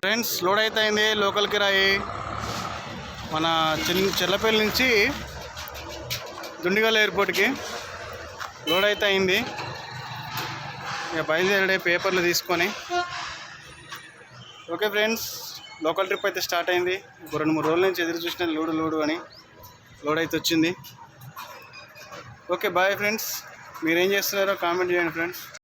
Friends load అయితే అయింది local కిరాయి మన చెర్లపల్లి నుంచి దుండిగల్ ఎయిర్పోర్ట్కి లోడ్ అయితే అయింది. ఇక బయలుదేరే పేపర్లు తీసుకొని. ఓకే ఫ్రెండ్స్, లోకల్ ట్రిప్ అయితే స్టార్ట్ అయింది. 2-3 రోజుల నుంచి ఎదురు చూసిన లోడు అని లోడ్ అయితే వచ్చింది. ఓకే బాయ్ ఫ్రెండ్స్, మీరేం చేస్తున్నారో కామెంట్ చేయండి ఫ్రెండ్స్.